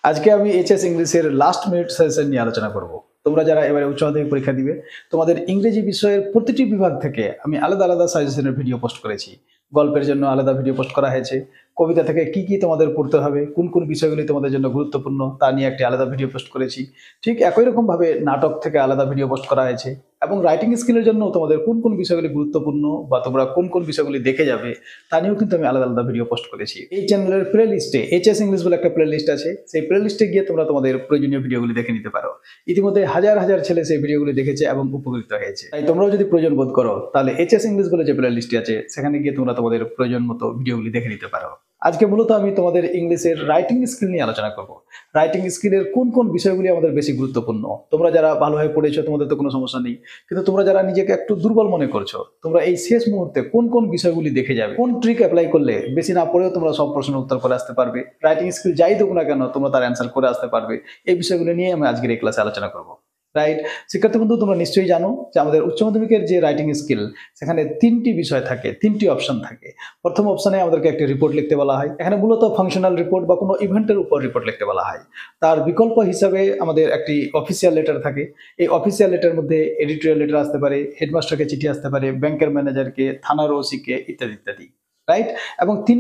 আজকে আমি এইচএস ইংলিশের লাস্ট মিনিট সাজেশন নিয়ে আলোচনা করব। তোমরা যারা এবারে উচ্চ মাধ্যমিক পরীক্ষা দিবে, তোমাদের ইংরেজি বিষয়ের প্রতিটি বিভাগ থেকে আমি আলাদা আলাদা সাজেশনের ভিডিও পোস্ট করেছি। গল্পের জন্য আলাদা ভিডিও পোস্ট করা হয়েছে, কবিতা থেকে কি কি তোমাদের পড়তে হবে, কোন কোন বিষয়গুলি তোমাদের জন্য গুরুত্বপূর্ণ তা নিয়ে একটি আলাদা ভিডিও পোস্ট করেছি। ঠিক একই রকম ভাবে নাটক থেকে আলাদা ভিডিও পোস্ট করা হয়েছে এবং রাইটিং স্কিলের জন্য তোমাদের কোন কোন বিষয়গুলি গুরুত্বপূর্ণ বা তোমরা কোন কোন বিষয়গুলি দেখে যাবে তা নিয়েও কিন্তু আমি আলাদা আলাদা ভিডিও পোস্ট করেছি। এই চ্যানেলের প্লে লিস্টে এইচএস ইংলিশ বলে একটা প্লে লিস্ট আছে, সেই প্লে লিস্টে গিয়ে তোমরা তোমাদের প্রয়োজনীয় ভিডিওগুলি দেখে নিতে পারো। ইতিমধ্যে হাজার হাজার ছেলে সেই ভিডিওগুলি দেখেছে এবং উপকৃত হয়েছে। তাই তোমরাও যদি প্রয়োজন বোধ করো তাহলে এইচএস ইংলিশ বলে যে প্লে লিস্টটি আছে সেখানে গিয়ে তোমরা তোমাদের প্রয়োজন মতো ভিডিওগুলি দেখে নিতে পারো। আজকে মূলত আমি তোমাদের ইংলিশের রাইটিং স্কিল নিয়ে আলোচনা করব। রাইটিং স্কিলের কোন কোন বিষয়গুলি আমাদের বেশি গুরুত্বপূর্ণ। তোমরা যারা ভালোভাবে পড়েছো তোমাদের তো কোনো সমস্যা নেই, কিন্তু তোমরা যারা নিজেকে একটু দুর্বল মনে করছো, তোমরা এই শেষ মুহূর্তে কোন কোন বিষয়গুলি দেখে যাবে, কোন ট্রিক অ্যাপ্লাই করলে বেশি না পড়েও তোমরা সব প্রশ্নের উত্তর করে আসতে পারবে, রাইটিং স্কিল যাই দেবো না কেন তোমরা তার অ্যান্সার করে আসতে পারবে, এই বিষয়গুলি নিয়ে আমি আজকের এই ক্লাসে আলোচনা করবো। রাইট শিক্ষার্থী বন্ধু, তোমরা নিশ্চয়ই জানো যে আমাদের উচ্চ মাধ্যমিকের যে রাইটিং স্কিল সেখানে তিনটি বিষয় থাকে, তিনটি অপশন থাকে। প্রথম অপশনে আমাদেরকে একটি রিপোর্ট লিখতে বলা হয়, এখানে মূলত ফাংশনাল রিপোর্ট বা কোনো ইভেন্টের উপর রিপোর্ট লিখতে বলা হয়। তার বিকল্প হিসাবে আমাদের একটি অফিসিয়াল লেটার থাকে। এই অফিসিয়াল লেটার মধ্যে এডিটোরিয়াল লেটার আসতে পারে, হেডমাস্টারকে চিঠি আসতে পারে, ব্যাংকের ম্যানেজারকে, থানার ওসিকে, ইত্যাদি ইত্যাদি। রাইট। এবং 3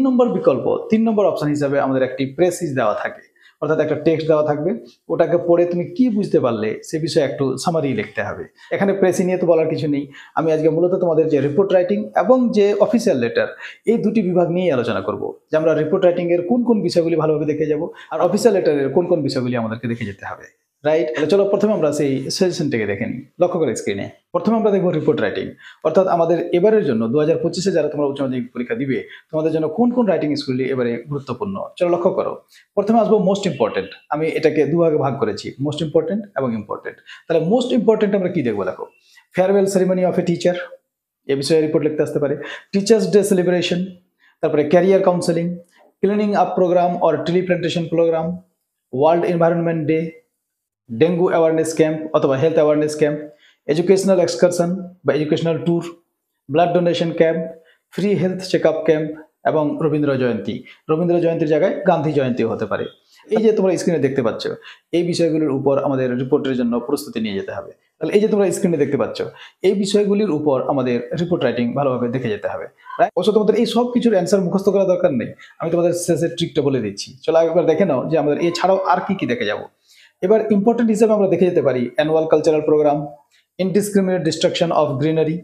নম্বর অপশন হিসাবে আমাদের একটি প্রেসিজ দেওয়া থাকে, অর্থাৎ একটা টেক্সট দেওয়া থাকবে, ওটাকে পড়ে তুমি কি বুঝতে পারলে সে বিষয়ে একটু সামারি লিখতে হবে। এখানে প্রেসি নিয়ে তো বলার কিছু নেই, আমি আজকে মূলত তোমাদের যে রিপোর্ট রাইটিং এবং যে অফিসিয়াল লেটার এই দুটি বিভাগ নিয়েই আলোচনা করব, যে আমরা রিপোর্ট রাইটিং এর কোন কোন বিষয়গুলি ভালোভাবে দেখে যাব আর অফিসিয়াল লেটারের কোন কোন বিষয়গুলি আমাদেরকে দেখে যেতে হবে। রাইট। তাহলে চলো প্রথমে আমরা সেই সাজেশনটাকে দেখে নিই। লক্ষ্য করে স্ক্রিনে প্রথমে আমরা দেখবো রিপোর্ট রাইটিং, অর্থাৎ আমাদের এবারের জন্য 2025-এ যারা তোমরা উচ্চ মাধ্যমিক পরীক্ষা দিবে তোমাদের জন্য কোন কোন রাইটিং স্কিলগুলি এবারে গুরুত্বপূর্ণ। চলো লক্ষ্য করো। প্রথমে আসবো মোস্ট ইম্পর্টেন্ট। আমি এটাকে দুভাগে ভাগ করেছি, মোস্ট ইম্পর্টেন্ট এবং ইম্পর্টেন্ট। তাহলে মোস্ট ইম্পর্টেন্ট আমরা কি দেখবো, দেখো farewell ceremony of a teacher, এ বিষয়ে রিপোর্ট লিখতে আসতে পারে। টিচার্স ডে সেলিব্রেশন, তারপরে career counselling, cleaning up program or tree plantation program, world environment day, dengue awareness camp অথবা health awareness camp, educational excursion বা educational tour, blood donation camp, free health check up camp এবং রবীন্দ্র জয়ন্তী। রবীন্দ্র জয়ন্তীর জায়গায় গান্ধী জয়ন্তীও হতে পারে। এই যে তোমরা স্ক্রিনে দেখতে পাচ্ছ, এই বিষয়গুলির উপর আমাদের রিপোর্টের জন্য প্রস্তুতি নিয়ে যেতে হবে। তাহলে এই যে তোমরা স্ক্রিনে দেখতে পাচ্ছ, এই বিষয়গুলির উপর আমাদের রিপোর্ট রাইটিং ভালোভাবে দেখে যেতে হবে। অবশ্য তোমাদের এই সব কিছুর অ্যান্সার মুখস্থ করা দরকার নেই, আমি তোমাদের শেষের ট্রিকটা বলে দিচ্ছি। চলো একবার দেখে নাও যে আমাদের এছাড়াও আর কি কি দেখে যাবো। এবার ইম্পর্টেন্ট হিসেবে আমরা দেখে যেতে পারি annual cultural programme, indiscriminate destruction of greenery,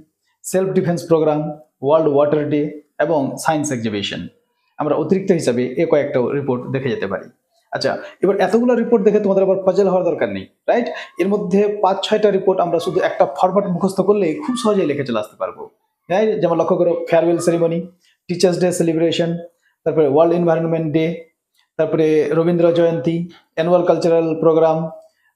self defence programme, world water day এবং সায়েন্স এক্সিবিশন। আমরা অতিরিক্ত হিসাবে কয়েকটা রিপোর্ট দেখে যেতে পারি। আচ্ছা, এবার এতগুলো রিপোর্ট দেখে তোমাদের আবার পাজল হওয়ার দরকার নেই। রাইট। এর মধ্যে 5-6টা রিপোর্ট আমরা শুধু একটা ফরম্যাট মুখস্থ করলেই খুব সহজেই লিখে চলে আসতে পারবো। রাইট। যেমন লক্ষ্য করো, farewell ceremony, teachers day celebration, তারপরে ওয়ার্ল্ড এনভায়রনমেন্ট ডে, তারপরে Rabindra Jayanti, annual cultural programme,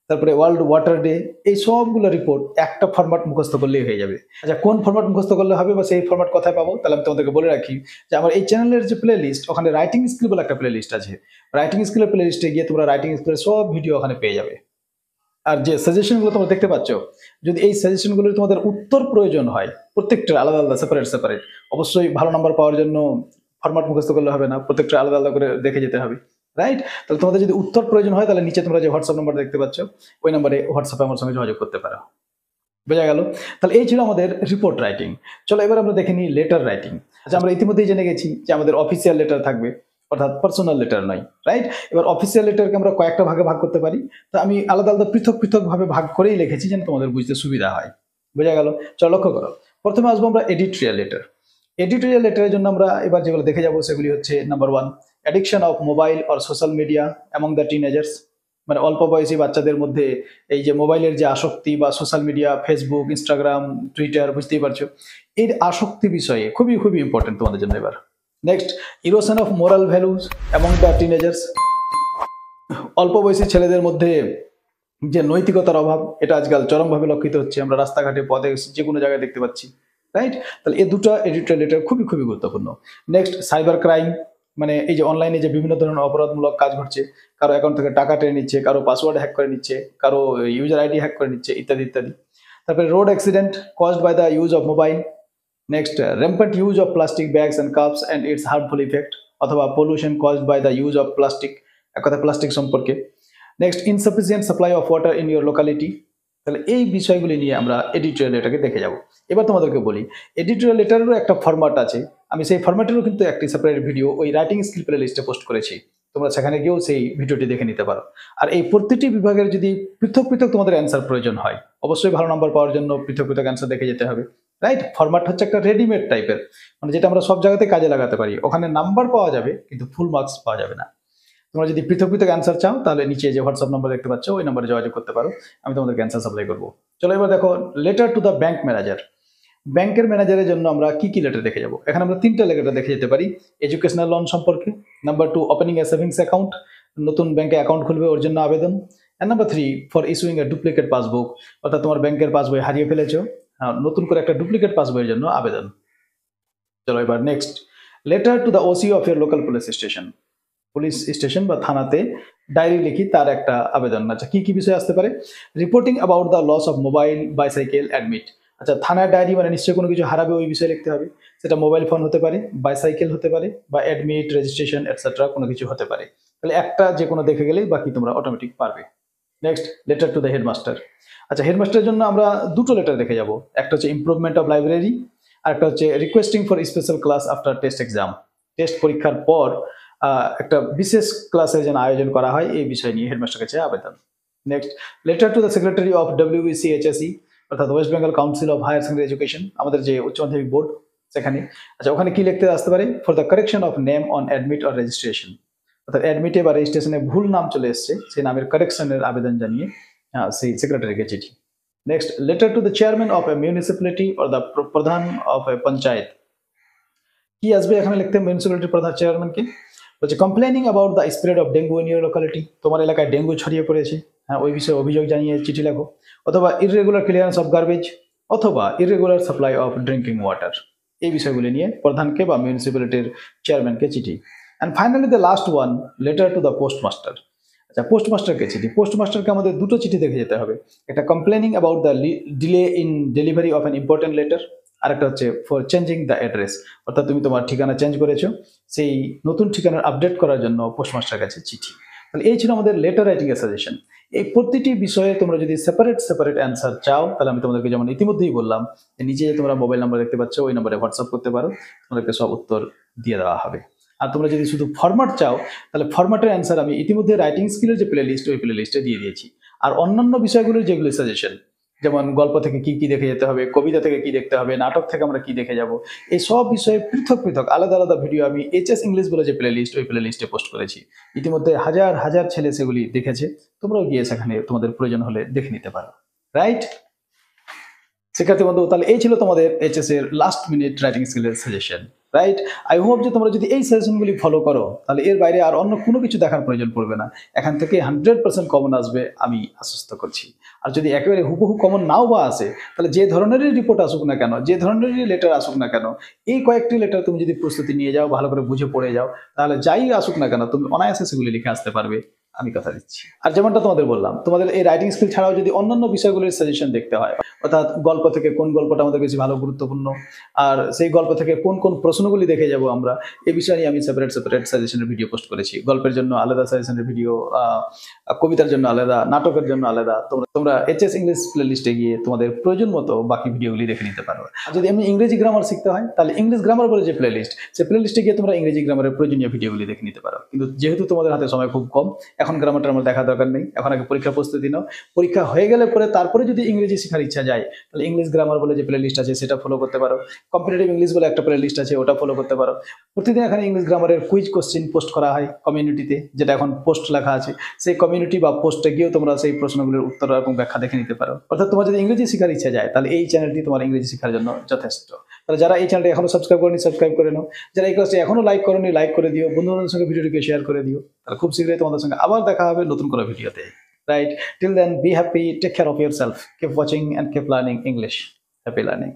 তারপরে ওয়ার্ল্ড ওয়াটার ডে, এই সবগুলো রিপোর্ট একটা ফরম্যাট মুখস্থ করলেই হয়ে যাবে। আচ্ছা, কোন ফরম্যাট মুখস্থ করলে হবে বা সেই ফরম্যাট কোথায় পাবো, তাহলে আমি তোমাদেরকে বলে রাখি যে আমার এই চ্যানেলের যে প্লে লিস্ট, ওখানে রাইটিং স্কিল বলে একটা প্লে লিস্ট আছে। রাইটিং স্কিলের প্লে লিস্টে গিয়ে তোমরা রাইটিং স্কিলের সব ভিডিও ওখানে পেয়ে যাবে। আর যে সাজেশনগুলো তোমরা দেখতে পাচ্ছ, যদি এই সাজেশনগুলোর তোমাদের উত্তর প্রয়োজন হয়, প্রত্যেকটা আলাদা আলাদা সেপারেট, অবশ্যই ভালো নাম্বার পাওয়ার জন্য ফরম্যাট মুখস্থ করলে হবে না, প্রত্যেকটা আলাদা আলাদা করে দেখে যেতে হবে। রাইট। তাহলে তোমাদের যদি উত্তর প্রয়োজন হয় তাহলে নিচে তোমরা যে হোয়াটসঅ্যাপ নাম্বার দেখতে পাচ্ছ ওই নাম্বারে হোয়াটসঅ্যাপে আমার সঙ্গে যোগাযোগ করতে পারো। বোঝা গেল? তাহলে এই ছিল আমাদের রিপোর্ট রাইটিং। চলো এবার আমরা দেখে নিই লেটার রাইটিং। আচ্ছা, আমরা ইতিমধ্যেই জেনে গেছি যে আমাদের অফিসিয়াল লেটার থাকবে, অর্থাৎ পার্সোনাল লেটার নয়। রাইট। এবার অফিসিয়াল লেটারকে আমরা কয়েকটা ভাগে ভাগ করতে পারি, তো আমি আলাদা আলাদা পৃথক পৃথক ভাবে ভাগ করেই লিখেছি যেন তোমাদের বুঝতে সুবিধা হয়। বোঝা গেল? চলো লক্ষ্য করো। প্রথমে আসবো আমরা এডিটোরিয়াল লেটার। এডিটোরিয়াল লেটারের জন্য আমরা এবার যেগুলো দেখে যাবো সেগুলি হচ্ছে number 1, addiction of mobile or social media among the teenagers. মানে অল্প বয়সী বাচ্চাদের মধ্যে এই যে মোবাইলের যে আসক্তি বা social media, Facebook, Instagram, Twitter, বুঝতেই পারছো, এর আসক্তি বিষয়ে খুবই খুবই ইম্পর্টেন্ট তোমাদের জন্য। এবার next, erosion of moral values among the teenagers. অল্প বয়সী ছেলেদের মধ্যে যে নৈতিকতার অভাব, এটা আজকাল চরমভাবে লক্ষিত হচ্ছে, আমরা রাস্তাঘাটে, পথে, যে কোনো জায়গায় দেখতে পাচ্ছি। রাইট। তাহলে এই দুটো এডিটোরিয়াল লেটার খুবই খুবই গুরুত্বপূর্ণ। নেক্সট, সাইবার ক্রাইম, মানে এই যে অনলাইনে যে বিভিন্ন ধরনের অপরাধমূলক কাজ ঘটছে, কারো অ্যাকাউন্ট থেকে টাকা টেনে নিচ্ছে, কারো পাসওয়ার্ড হ্যাক করে নিচ্ছে, কারো ইউজার আইডি হ্যাক করে নিচ্ছে, ইত্যাদি ইত্যাদি। তারপরে road accident caused by the use of mobile. Next, rampant use of plastic bags and cups and its harmful effect, অথবা pollution caused by the use of plastic এক কথা প্লাস্টিক সম্পর্কে। Next, insufficient supply of water in your locality. তাহলে এই বিষয়গুলি নিয়ে আমরা editorial লেটারকে দেখে যাব। এবার তোমাদেরকে বলি, এডিটোরিয়াল লেটারেরও একটা ফরম্যাট আছে। আমি সেই ফরম্যাটেরও কিন্তু একটি সেপারেট ভিডিও ওই রাইটিং স্কিল প্লে লিস্টে পোস্ট করেছি, তোমরা সেখানে গিয়েও সেই ভিডিওটি দেখে নিতে পারো। আর এই প্রতিটি বিভাগের যদি পৃথক পৃথক তোমাদের অ্যান্সার প্রয়োজন হয়, অবশ্যই ভালো নাম্বার পাওয়ার জন্য পৃথক পৃথক অ্যান্সার দেখে যেতে হবে, রাইট? ফরম্যাট হচ্ছে একটা রেডিমেড টাইপের, মানে যেটা আমরা সব জায়গাতে কাজে লাগাতে পারি। ওখানে নাম্বার পাওয়া যাবে কিন্তু ফুল মার্কস পাওয়া যাবে না। তোমরা যদি পৃথক পৃথক অ্যান্সার চাও তাহলে নিচে যে হোয়াটসঅ্যাপ নাম্বার দেখতে পাচ্ছ ওই নাম্বারে যোগাযোগ করতে পারো, আমি তোমাদেরকে অ্যান্সার সাপ্লাই করবো। চলো এবার দেখো, letter to the bank manager. ব্যাংকের ম্যানেজারের জন্য আমরা কি কি লেটার দেখে যাব? এখানে আমরা তিনটা লেটার দেখে যেতে পারি। এডুকেশনাল লোন সম্পর্কে, number 2 opening a savings account, নতুন ব্যাংকে অ্যাকাউন্ট খুলবে ওর জন্য আবেদন, and number 3 for issuing a duplicate passbook, অর্থাৎ তোমার ব্যাংকের পাসবই হারিয়ে ফেলেছো, নতুন করে একটা ডুপ্লিকেট পাসবইয়ের জন্য আবেদন। চলো এবার next, letter to the OC of your local police station. Police station বা থানাতে ডায়েরি লিখি তার একটা আবেদন। আচ্ছা, কি কি বিষয় আসতে পারে? Reporting about the loss of mobile, bicycle, admit. আচ্ছা, থানার ডায়েরি মানে নিশ্চয়ই কোনো কিছু হারাবে ওই বিষয়ে লিখতে হবে। সেটা মোবাইল ফোন হতে পারে, বাইসাইকেল হতে পারে, বা অ্যাডমিট, রেজিস্ট্রেশন এটসেট্রা কোনো কিছু হতে পারে। তাহলে একটা যে কোনো দেখে গেলেই বাকি তোমরা অটোমেটিক পারবে। Next, letter to the headmaster. আচ্ছা, হেডমাস্টারের জন্য আমরা দুটো লেটার দেখে যাব। একটা হচ্ছে ইমপ্রুভমেন্ট অফ লাইব্রেরি, আর একটা হচ্ছে requesting for special class after test exam. Test পরীক্ষার পর একটা বিশেষ ক্লাসের যেন আয়োজন করা হয় এই বিষয় নিয়ে হেডমাস্টার কাছে আবেদন। Next, letter to the secretary of WBCHSE, অর্থাৎ West Bengal Council of Higher Secondary Education, আমাদের যে উচ্চ মাধ্যমিক বোর্ড সেখানে। আচ্ছা, ওখানে কি লিখতে আসতে পারে? For the correction of name on admit or registration, অর্থাৎ অ্যাডমিটে বা রেজিস্ট্রেশনে ভুল নাম চলে এসছে, সেই নামের কারেকশনের আবেদন জানিয়ে সেই সেক্রেটারিকে চিঠি। Next, letter to the chairman of A municipality or the প্রধান অফ এ পঞ্চায়েত। কি আসবে এখানে লিখতে? মিউনিসিপ্যালিটির প্রধান চেয়ারম্যানকে। বলছে complaining about the spread of dengue in your locality, তোমার এলাকায় ডেঙ্গু ছড়িয়ে পড়েছে, হ্যাঁ ওই বিষয়ে অভিযোগ জানিয়ে চিঠি লেখো। অথবা ইররেগুলার ক্লিয়ারেন্স অফ গার্বেজ, অথবা irregular supply of drinking water, এই বিষয়গুলি নিয়ে প্রধানকে বা মিউনিসিপ্যালিটির চেয়ারম্যানকে চিঠি। And finally the last one, letter to the postmaster. আচ্ছা, পোস্টমাস্টারকে চিঠি। পোস্টমাস্টারকে আমাদের দুটো চিঠি দেখে যেতে হবে। একটা complaining about the delay in delivery of an important letter, আরেকটা হচ্ছে ফর চেঞ্জিং দ্য অ্যাড্রেস, অর্থাৎ তুমি তোমার ঠিকানা চেঞ্জ করেছো, সেই নতুন ঠিকানার আপডেট করার জন্য পোস্টমাস্টার কাছে চিঠি। তাহলে এই ছিল আমাদের লেটার রাইটিং এর সাজেশন। এই প্রতিটি বিষয়ে তোমরা যদি সেপারেট সেপারেট অ্যান্সার চাও তাহলে আমি তোমাদেরকে যেমন ইতিমধ্যেই বললাম যে নিচে যে তোমরা মোবাইল নাম্বার দেখতে পাচ্ছ ওই নাম্বারে হোয়াটসঅ্যাপ করতে পারো, তোমাদেরকে সব উত্তর দিয়ে দেওয়া হবে। আর তোমরা যদি শুধু ফরম্যাট চাও তাহলে ফরম্যাটের অ্যান্সার আমি ইতিমধ্যে রাইটিং স্কিলের যে প্লে লিস্ট ওই প্লে লিস্টে দিয়ে দিয়েছি। আর অন্যান্য বিষয়গুলোর যেগুলো সাজেশন, যেমন গল্প থেকে কি কি দেখে যেতে হবে, কবিতা থেকে কি দেখতে হবে, নাটক থেকে আমরা কি দেখে যাব, এই সব বিষয়ে পৃথক পৃথক আলাদা আলাদা ভিডিও আমি HS ইংলিশ বলে যে প্লে লিস্ট ওই প্লে লিস্টে পোস্ট করেছি। ইতিমধ্যে হাজার হাজার ছেলে সেগুলি দেখেছে, তোমরাও গিয়ে সেখানে তোমাদের প্রয়োজন হলে দেখে নিতে পারো, রাইট? শিক্ষার্থী বন্ধু, তাহলে এই ছিল তোমাদের HS এর লাস্ট মিনিট রাইটিং স্কিলের সাজেশন, রাইট? আই হোপ যে তোমরা যদি এই সাজেশনগুলি ফলো করো তাহলে এর বাইরে আর অন্য কোনো কিছু দেখার প্রয়োজন পড়বে না। এখান থেকে 100% কমন আসবে আমি আশ্বস্ত করছি। আর যদি একেবারে হুবহু কমন নাও বা আসে তাহলে যে ধরনেরই রিপোর্ট আসুক না কেন, যে ধরনেরই লেটার আসুক না কেন, এই কয়েকটি লেটার তুমি যদি প্রস্তুতি নিয়ে যাও, ভালো করে বুঝে পড়ে যাও, তাহলে যাই আসুক না কেন তুমি অনায়াসে সেগুলি লিখে আসতে পারবে, আমি কথা দিচ্ছি। আর যেমনটা তোমাদের বললাম, তোমাদের এই রাইটিং স্কিল ছাড়াও যদি অন্যান্য বিষয়গুলির সাজেশন দেখতে হয়, অর্থাৎ গল্প থেকে কোন গল্পটা আমাদের বেশি ভালো গুরুত্বপূর্ণ, আর সেই গল্প থেকে কোন কোন প্রশ্নগুলি দেখে যাব আমরা, এই বিষয় নিয়ে আমি সেপারেট সেপারেট সাজেশনের ভিডিও পোস্ট করেছি। গল্পের জন্য আলাদা সাজেশনের ভিডিও, কবিতার জন্য আলাদা, নাটকের জন্য আলাদা। তোমরা HS ইংলিশ প্লে লিস্টে গিয়ে তোমাদের প্রয়োজন মতো বাকি ভিডিওগুলি দেখে নিতে পারো। আর যদি এমনি ইংরেজি গ্রামার শিখতে হয় তাহলে ইংলিশ গ্রামার বলে যে প্লে লিস্ট, সেই প্লে লিস্টে গিয়ে তোমরা ইংরেজি গ্রামারের প্রয়োজনীয় ভিডিওগুলি দেখে নিতে পারো। কিন্তু যেহেতু তোমাদের হাতে সময় খুব কম, এখন গ্রামারটা আমার দেখা দরকার নেই, এখন আগে পরীক্ষা প্রস্তুতি নাও। পরীক্ষা হয়ে গেলে পরে তারপরে যদি ইংরেজি শেখার ইচ্ছা যায় তাহলে ইংলিশ গ্রামার বলে যে প্লে লিস্ট আছে সেটা ফলো করতে পারো। কম্পিটিটিভ ইংলিশ বলে একটা প্লে লিস্ট আছে, ওটা ফলো করতে পারো। প্রতিদিন এখানে ইংলিশ গ্রামারের কুইজ কোশ্চেন পোস্ট করা হয় কমিউনিটিতে, যেটা এখন পোস্ট লেখা আছে, সেই কমিউনিটি বা পোস্টে গিয়েও তোমরা সেই প্রশ্নগুলোর উত্তর এবং ব্যাখ্যা দেখে নিতে পারো। অর্থাৎ তোমার যদি ইংরেজি শেখার ইচ্ছা যায় তাহলে এই চ্যানেলটি তোমার ইংরেজি শেখার জন্য যথেষ্ট। তাহলে যারা এই চ্যানেলটি এখনো সাবস্ক্রাইব করেনি সাবস্ক্রাইব করে নাও, যারা এই ক্লাসটি এখনো লাইক করোনি লাইক করে দিও, বন্ধু-বান্ধবের সঙ্গে ভিডিওটিকে শেয়ার করে দিও। তাহলে খুব শীঘ্রই তোমাদের সঙ্গে আবার দেখা হবে নতুন কোনো ভিডিওতে, right? Till then, be happy, take care of yourself, keep watching and keep learning English. Happy learning.